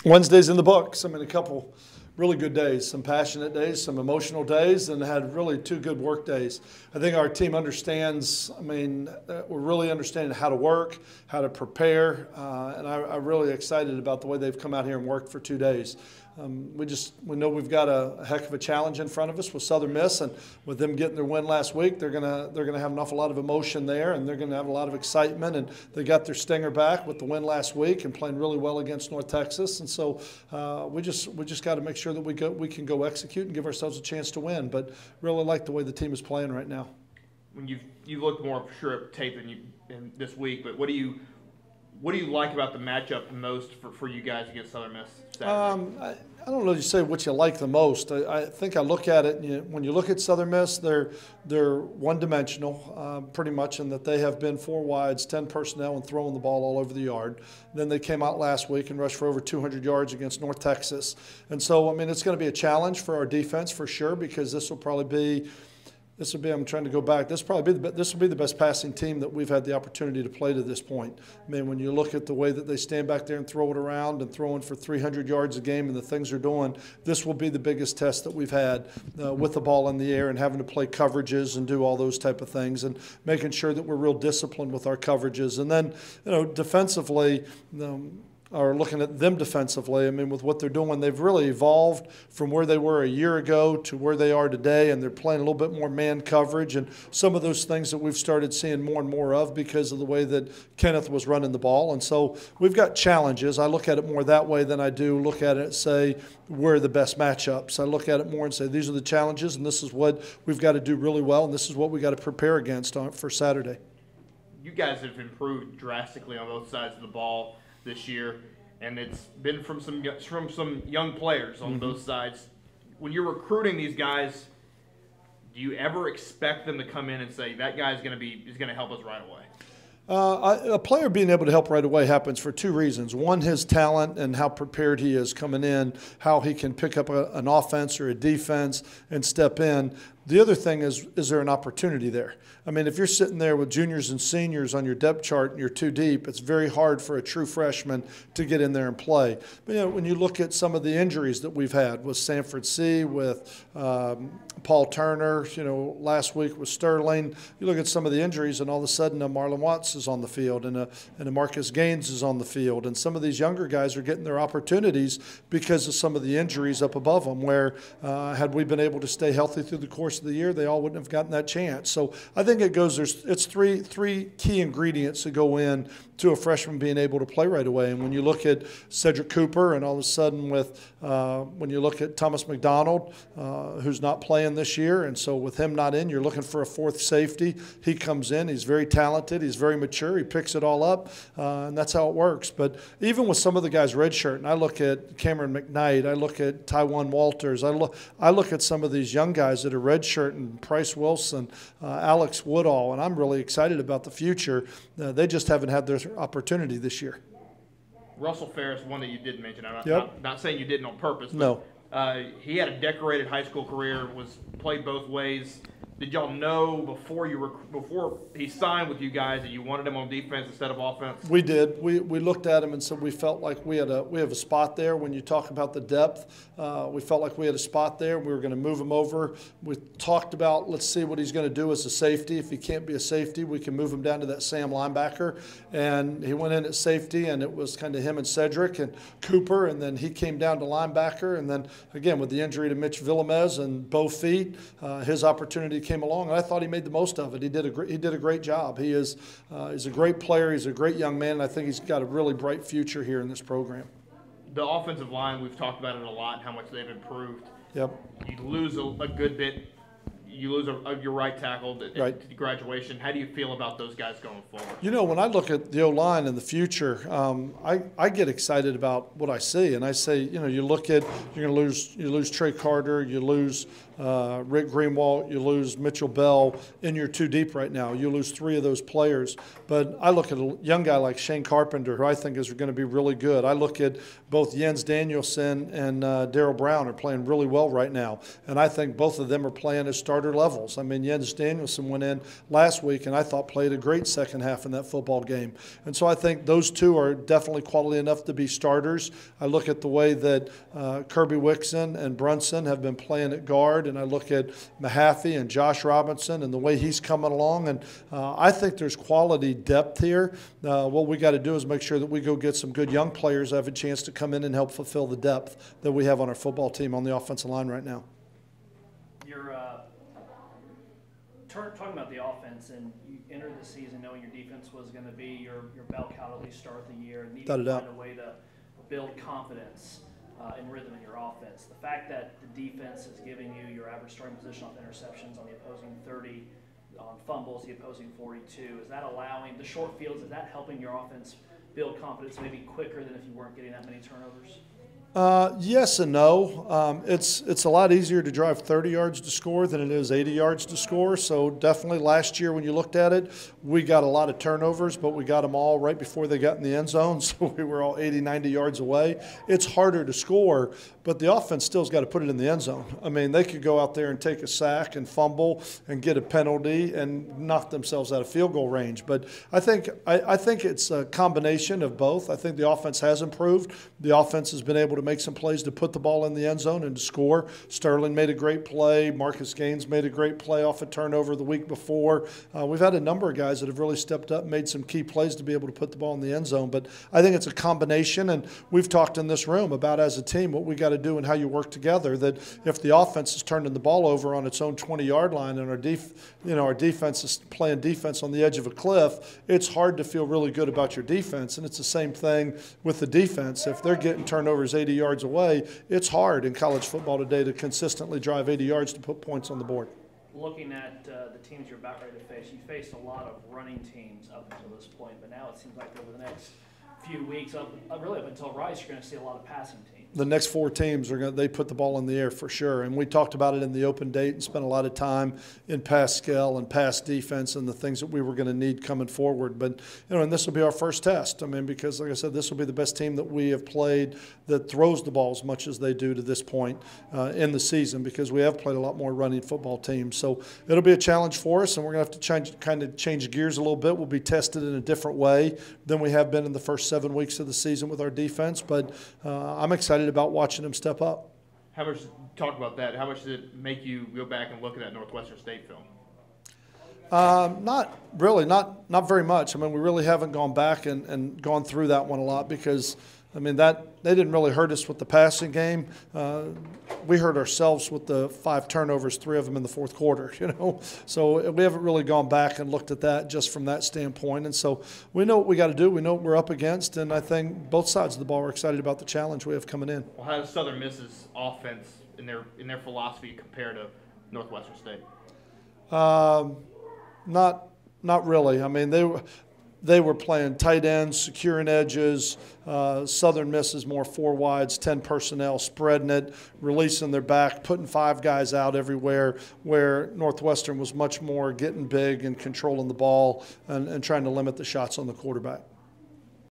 Wednesday's in the books. I mean, a couple really good days, some passionate days, some emotional days, and had really 2 good work days. I think our team understands, we're really understanding how to work, how to prepare, and I'm really excited about the way they've come out here and worked for 2 days. We know we've got a heck of a challenge in front of us with Southern Miss, and with them getting their win last week, they're gonna have an awful lot of emotion there, and they're gonna have a lot of excitement. And they got their stinger back with the win last week and playing really well against North Texas. And so we just got to make sure that we can go execute and give ourselves a chance to win. But really like the way the team is playing right now. When you looked more sure at tape in this week, but what do you like about the matchup most for you guys against Southern Miss Saturday? I don't know if you say what you like the most. I think I look at it, and when you look at Southern Miss, they're one-dimensional pretty much in that they have been 4 wides, 10 personnel, and throwing the ball all over the yard. Then they came out last week and rushed for over 200 yards against North Texas. And so, it's going to be a challenge for our defense for sure, because this will be, I'm trying to go back, this will be the best passing team that we've had the opportunity to play to this point. When you look at the way that they stand back there and throw it around and throwing for 300 yards a game and the things they're doing, this will be the biggest test that we've had with the ball in the air and having to play coverages and do all those type of things and making sure that we're real disciplined with our coverages. And then, defensively, or looking at them defensively, with what they're doing, they've really evolved from where they were a year ago to where they are today, and they're playing a little bit more man coverage and some of those things that we've started seeing more and more of because of the way that Kenneth was running the ball. And so we've got challenges. I look at it more that way than I do look at it and say, where are the best matchups? I look at it more and say, these are the challenges, and this is what we've got to do really well, and this is what we've got to prepare against for Saturday. You guys have improved drastically on both sides of the ball this year, and it's been from some young players on both sides. When you're recruiting these guys, do you ever expect them to come in and say that guy's going to help us right away? A player being able to help right away happens for 2 reasons. One, his talent and how prepared he is coming in, how he can pick up an offense or a defense and step in. The other thing is there an opportunity there? If you're sitting there with juniors and seniors on your depth chart and you're too deep, it's very hard for a true freshman to get in there and play. But, when you look at some of the injuries that we've had with Sanford C., with Paul Turner, last week with Sterling, you look at some of the injuries and all of a sudden Marlon Watts is on the field and Marcus Gaines is on the field. And some of these younger guys are getting their opportunities because of some of the injuries up above them where had we been able to stay healthy through the course of the year, they all wouldn't have gotten that chance. So I think it's three key ingredients that go in to a freshman being able to play right away. And when you look at Cedric Cooper and all of a sudden when you look at Thomas McDonald, who's not playing this year, and so with him not in, you're looking for a 4th safety. He comes in, he's very talented, he's very mature, he picks it all up, and that's how it works. But even with some of the guys redshirt, and I look at Cameron McKnight, I look at Tywan Walters, I look at some of these young guys that are redshirt and Price Wilson, Alex Woodall, and I'm really excited about the future. They just haven't had their opportunity this year. Russell Ferris, one that you did mention. I'm not saying you didn't on purpose. But, no. He had a decorated high school career, played both ways. Did y'all know before he signed with you guys that you wanted him on defense instead of offense? We did. We looked at him and said we felt like we have a spot there. When you talk about the depth, we felt like we had a spot there. We were going to move him over. We talked about let's see what he's going to do as a safety. If he can't be a safety, we can move him down to that Sam linebacker. And he went in at safety, and it was kind of him and Cedric and Cooper, and then he came down to linebacker. And then again with the injury to Mitch Villamez and Bo Feet, his opportunity came along, and I thought he made the most of it. He did a great job. He's a great player. He's a great young man, and I think he's got a really bright future here in this program. The offensive line, we've talked about it a lot, how much they've improved. Yep. You lose a good bit. You lose your right tackle to graduation. How do you feel about those guys going forward? When I look at the O-line in the future, I get excited about what I see. And I say, you lose Trey Carter, you lose Rick Greenwald, you lose Mitchell Bell, and you're too deep right now. You lose 3 of those players. But I look at a young guy like Shane Carpenter, who I think is going to be really good. I look at both Jens Danielson and Darryl Brown are playing really well right now. And I think both of them are playing at starter levels. I mean, Jens Danielson went in last week and I thought played a great second half in that football game. And so I think those 2 are definitely quality enough to be starters. I look at the way that Kirby Wixon and Brunson have been playing at guard, and I look at Mahaffey and Josh Robinson and the way he's coming along. And I think there's quality depth here. What we got to do is make sure that we go get some good young players that have a chance to come in and help fulfill the depth that we have on our football team on the offensive line right now. You're talking about the offense, and you entered the season knowing your defense was going to be your bell cow at least start the year, and needing to find a way to build confidence and rhythm in your offense. The fact that the defense is giving you your average starting position off interceptions on the opposing 30, on fumbles, the opposing 42, is that allowing the short fields, is that helping your offense build confidence maybe quicker than if you weren't getting that many turnovers? Yes and no. It's a lot easier to drive 30 yards to score than it is 80 yards to score. So definitely last year when you looked at it, we got a lot of turnovers, but we got them all right before they got in the end zone. So we were all 80, 90 yards away. It's harder to score, but the offense still's got to put it in the end zone. I mean, they could go out there and take a sack and fumble and get a penalty and knock themselves out of field goal range. But I think it's a combination of both. I think the offense has improved. The offense has been able to make some plays to put the ball in the end zone and to score. Sterling made a great play. Marcus Gaines made a great play off a turnover the week before. We've had a number of guys that have really stepped up and made some key plays to be able to put the ball in the end zone. But I think it's a combination, and we've talked in this room about as a team what we got to do and how you work together, that if the offense is turning the ball over on its own 20-yard line and our defense is playing defense on the edge of a cliff, it's hard to feel really good about your defense. And it's the same thing with the defense. If they're getting turnovers 80 yards away, it's hard in college football today to consistently drive 80 yards to put points on the board. Looking at the teams you're about ready to face, you faced a lot of running teams up until this point, but now it seems like over the next few weeks, really up until Rice, you're going to see a lot of passing teams. The next 4 teams they put the ball in the air for sure, and we talked about it in the open date and spent a lot of time in pass skill and pass defense and the things that we were going to need coming forward. But and this will be our first test. I mean, because like I said, this will be the best team that we have played that throws the ball as much as they do to this point in the season, because we have played a lot more running football teams. So it'll be a challenge for us, and we're going to have to change gears a little bit. We'll be tested in a different way than we have been in the first 7 weeks of the season with our defense, but I'm excited about watching them step up. Talk about that. How much did it make you go back and look at that Northwestern State film? Not really, not very much. I mean, we really haven't gone back and gone through that one a lot because, I mean, they didn't really hurt us with the passing game. We hurt ourselves with the 5 turnovers, 3 of them in the fourth quarter, So we haven't really gone back and looked at that just from that standpoint. And so we know what we got to do. We know what we're up against, and I think both sides of the ball are excited about the challenge we have coming in. Well, how does Southern Miss's offense in their philosophy compare to Northwestern State? Not really. I mean, they were playing tight ends, securing edges. Southern Miss is more 4 wides, 10 personnel, spreading it, releasing their back, putting 5 guys out everywhere, where Northwestern was much more getting big and controlling the ball and trying to limit the shots on the quarterback.